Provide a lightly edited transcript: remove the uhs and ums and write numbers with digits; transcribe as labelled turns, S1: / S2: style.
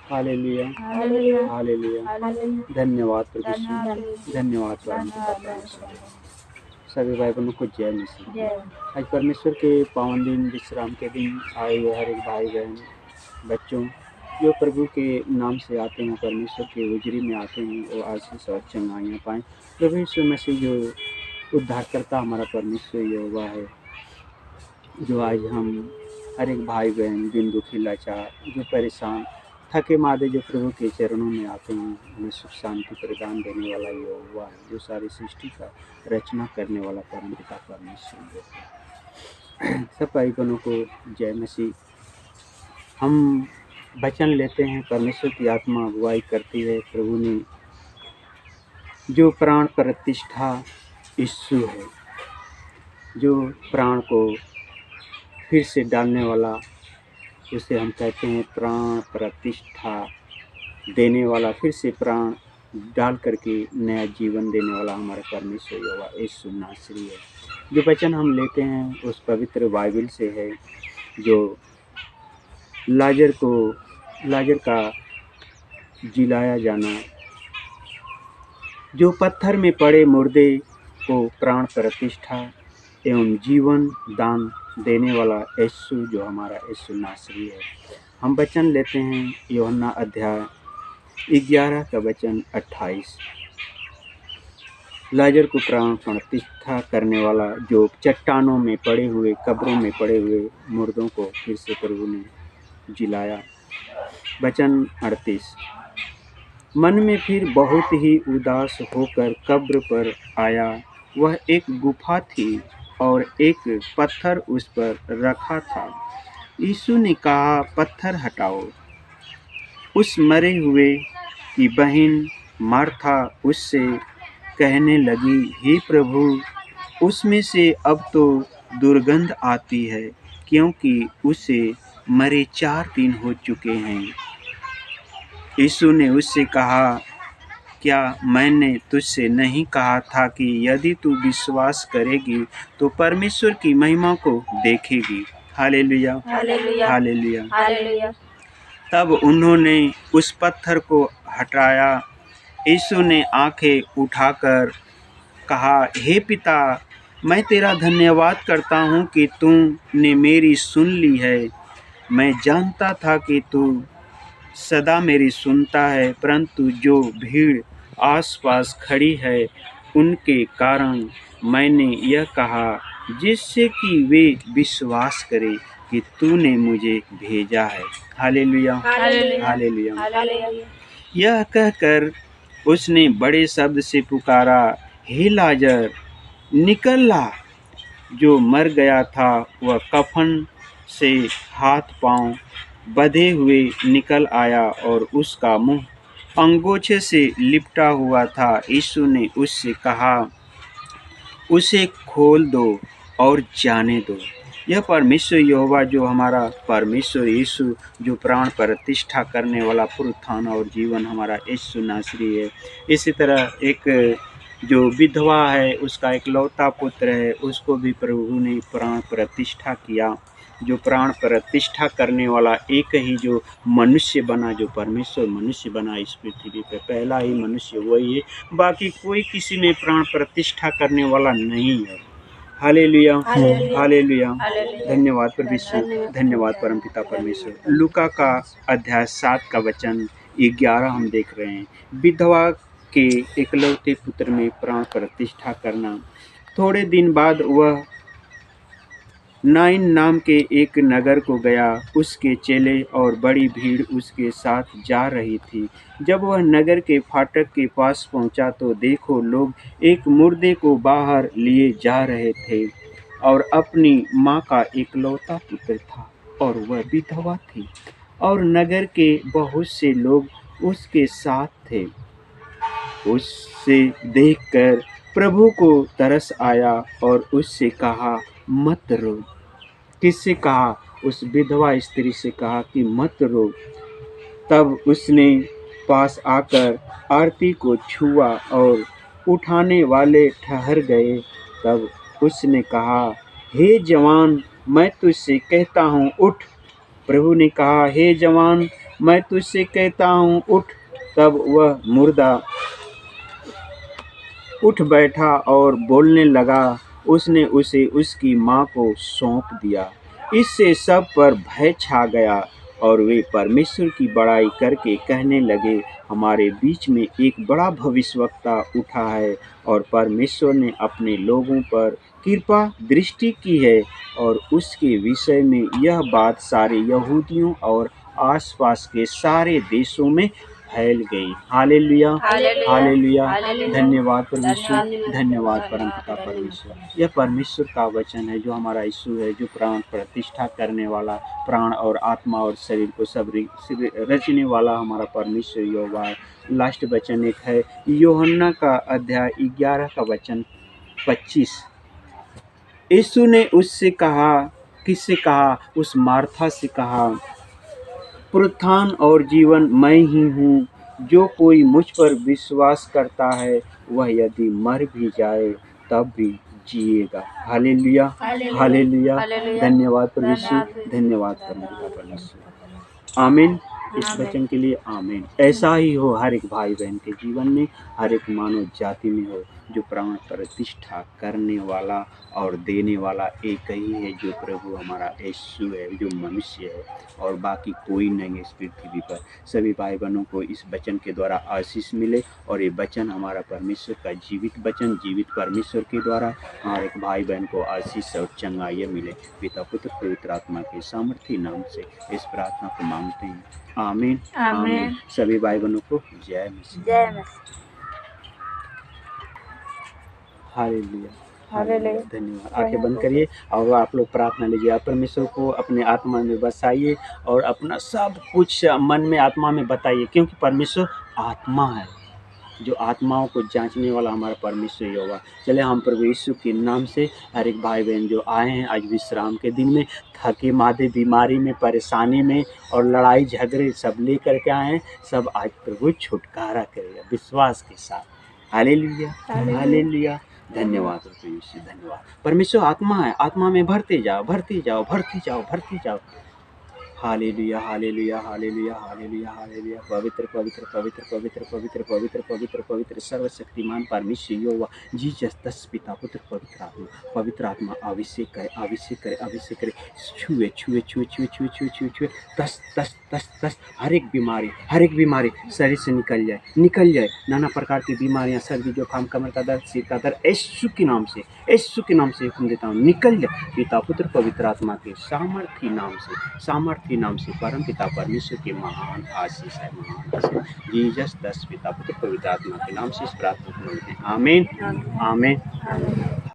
S1: Hallelujah,
S2: hallelujah,
S1: hallelujah.
S2: Hallelujah.
S1: धन्यवाद प्रभु यीशु, धन्यवाद परमपिता परमेश्वर। सभी भाई बहनों को जय मसीह।
S2: जय।
S1: आज परमेश्वर के पावन दिन, विश्राम के दिन आए हुए हर एक भाई बहन बच्चों जो प्रभु के नाम से आते हैं, परमेश्वर के हुजूरी में आते हैं, वो आशीष और चंगाइयाँ पाएँ। प्रभु यीशु मसीह जो उद्धारकर्ता हमारा परमेश्वर यहोवा है, जो आज हम हर एक भाई बहन दिन दुखी लाचार जो परेशान थके मादे जो प्रभु के चरणों में आते हैं, उन्हें सुख शांति प्रदान देने वाला यहोवा है, जो सारी सृष्टि का रचना करने वाला परमपिता परमेश्वर है। सब भाई बहनों को जय मसीह। हम वचन लेते हैं, परमेश्वर की आत्मा अगुवाई करती है। प्रभु ने जो प्राण प्रतिष्ठा यीशु है, जो प्राण को फिर से डालने वाला, उसे हम कहते हैं प्राण प्रतिष्ठा देने वाला, फिर से प्राण डाल करके नया जीवन देने वाला हमारा परमेश्वर यहोवा यीशु नासरी है। जो वचन हम लेते हैं उस पवित्र बाइबल से है, जो लाजर का जिलाया जाना, जो पत्थर में पड़े मुर्दे को प्राण प्रतिष्ठा एवं जीवन दान देने वाला यीशु, जो हमारा यीशु नासरी है। हम वचन लेते हैं यूहन्ना अध्याय 11 का वचन 28। लाजर को प्राण प्रतिष्ठा करने वाला, जो चट्टानों में पड़े हुए, कब्रों में पड़े हुए मुर्दों को फिर से प्रभु ने जिलाया। वचन 38। मन में फिर बहुत ही उदास होकर कब्र पर आया। वह एक गुफा थी और एक पत्थर उस पर रखा था। यीशु ने कहा, पत्थर हटाओ। उस मरे हुए की बहन मार्था उससे कहने लगी, हे प्रभु, उसमें से अब तो दुर्गंध आती है, क्योंकि उसे मरे 4 दिन हो चुके हैं। यीशु ने उससे कहा, क्या मैंने तुझसे नहीं कहा था कि यदि तू विश्वास करेगी तो परमेश्वर की महिमा को देखेगी। Hallelujah,
S2: hallelujah,
S1: hallelujah.
S2: हालेलुया।
S1: तब उन्होंने उस पत्थर को हटाया। यीशु ने आंखें उठाकर कहा, हे पिता, मैं तेरा धन्यवाद करता हूँ कि तूने मेरी सुन ली है। मैं जानता था कि तू सदा मेरी सुनता है, परंतु जो भीड़ आसपास खड़ी है उनके कारण मैंने यह कहा, जिससे कि वे विश्वास करें कि तूने मुझे भेजा है। Hallelujah,
S2: hallelujah,
S1: hallelujah.
S2: हालेलुया।
S1: यह कहकर उसने बड़े शब्द से पुकारा, हे लाजर, निकल ला। जो मर गया था वह कफन से हाथ पांव बंधे हुए निकल आया और उसका मुंह अंगोछे से लिपटा हुआ था। यीशु ने उससे कहा, उसे खोल दो और जाने दो। यह परमेश्वर यहोवा, जो हमारा परमेश्वर यीशु, जो प्राण प्रतिष्ठा करने वाला, पुनरुत्थान और जीवन हमारा यीशु नासरी है। इसी तरह एक जो विधवा है, उसका इकलौता पुत्र है, उसको भी प्रभु ने प्राण प्रतिष्ठा किया। जो प्राण प्रतिष्ठा करने वाला एक ही जो मनुष्य बना, जो परमेश्वर मनुष्य बना इस पृथ्वी पर, पहला ही मनुष्य वही है। बाकी कोई किसी में प्राण प्रतिष्ठा करने वाला नहीं है। Hallelujah, hallelujah. धन्यवाद परमेश्वर, धन्यवाद परमपिता परमेश्वर। लूका का अध्याय 7 का वचन 11 हम देख रहे हैं। विधवा के इकलौते पुत्र में प्राण प्रतिष्ठा करना। थोड़े दिन बाद वह नाइन नाम के एक नगर को गया। उसके चेले और बड़ी भीड़ उसके साथ जा रही थी। जब वह नगर के फाटक के पास पहुंचा तो देखो, लोग एक मुर्दे को बाहर लिए जा रहे थे और अपनी माँ का इकलौता पुत्र था और वह विधवा थी, और नगर के बहुत से लोग उसके साथ थे। उससे देखकर प्रभु को तरस आया और उससे कहा, मत रो। किससे कहा? उस विधवा स्त्री से कहा कि मत रो। तब उसने पास आकर आरती को छुआ और उठाने वाले ठहर गए। तब उसने कहा, हे जवान, मैं तुझसे कहता हूँ, उठ। प्रभु ने कहा, हे जवान, मैं तुझसे कहता हूँ उठ। तब वह मुर्दा उठ बैठा और बोलने लगा। उसने उसे उसकी माँ को सौंप दिया। इससे सब पर भय छा गया और वे परमेश्वर की बड़ाई करके कहने लगे, हमारे बीच में एक बड़ा भविष्यवक्ता उठा है और परमेश्वर ने अपने लोगों पर कृपा दृष्टि की है। और उसके विषय में यह बात सारे यहूदियों और आसपास के सारे देशों में फैल गई। हालेलुया, हालेलुया, धन्यवाद परमेश्वर, धन्यवाद परमपिता परमेश्वर। यह परमेश्वर का वचन है जो हमारा यीशु है, जो प्राण प्रतिष्ठा करने वाला, प्राण और आत्मा और शरीर को सब रचने वाला हमारा परमेश्वर यहोवा है। लास्ट वचन एक है यूहन्ना का अध्याय 11 का वचन 25। यीशु ने उससे कहा, किससे कहा? उस मार्था से कहा, पुनरुत्थान और जीवन मैं ही हूँ। जो कोई मुझ पर विश्वास करता है वह यदि मर भी जाए तब भी जिएगा। हालेलुया, हालेलुया, धन्यवाद परमेश्वर, धन्यवाद परमेश्वर। आमीन। इस वचन के लिए आमीन। ऐसा ही हो हर एक भाई बहन के जीवन में, हर एक मानव जाति में हो, जो प्राण प्रतिष्ठा करने वाला और देने वाला एक ही है, जो प्रभु हमारा यीशु है, जो मनुष्य है, और बाकी कोई नहीं है इस पृथ्वी पर। सभी भाई बहनों को इस वचन के द्वारा आशीष मिले और ये वचन हमारा परमेश्वर का जीवित वचन, जीवित परमेश्वर के द्वारा हमारे एक भाई बहन को आशीष और चंगाई मिले। पिता पुत्र पवित्र आत्मा के सामर्थ्य नाम से इस प्रार्थना को मांगते हैं। आमीन, आमीन। सभी भाई बहनों को जय मसीह, जय मसीह। हालेलुया, हालेलुया, धन्यवाद। आंखें बंद करिए और आप लोग प्रार्थना लीजिए। आप परमेश्वर को अपने आत्मा में बसाइए और अपना सब कुछ मन में आत्मा में बताइए, क्योंकि परमेश्वर आत्मा है, जो आत्माओं को जांचने वाला हमारा परमेश्वर ही होगा। चले हम प्रभु यीशु के नाम से हर एक भाई बहन जो आए हैं आज विश्राम के दिन में, थके मादे, बीमारी में, परेशानी में और लड़ाई झगड़े सब लेकर के आए हैं, सब आज प्रभु छुटकारा करेगा विश्वास के साथ। हालेलुया, हालेलुया, धन्यवाद प्रभु यीशु, धन्यवाद। परमेश्वर आत्मा है, आत्मा में भरते जाओ, भरते जाओ, भरते जाओ, भरते जाओ। Hallelujah, hallelujah, hallelujah, hallelujah, hallelujah. पवित्र पवित्र पवित्र पवित्र पवित्र पवित्र पवित्र पवित्र सर्वशक्तिमान परमेश्वर यहोवा जीसस दस पिता पुत्र पवित्र आत्मा अभिषेक करे, अभिषेक करे, अभिषेक करे। छुए छुए छुए छुए छुए छुए छुए छुए दस दस दस दस हर एक बीमारी शरीर से निकल जाए, निकल जाए। नाना प्रकार की बीमारियां, सर्दी जुकाम, कमर का दर्द, सिर का दर्द, यीशु के नाम से, यीशु के नाम से हुक्म देता हूँ, निकल जाए। पिता पुत्र पवित्र आत्मा के सामर्थी नाम से, सामर्थी नाम से परम पिता परमेश्वर के महान आशीष है, महान आशीष। जीसस दस पिता पुत्र पवित्र आत्मा के नाम से इस प्रार्थना को बोलते हैं। आमीन, आमीन।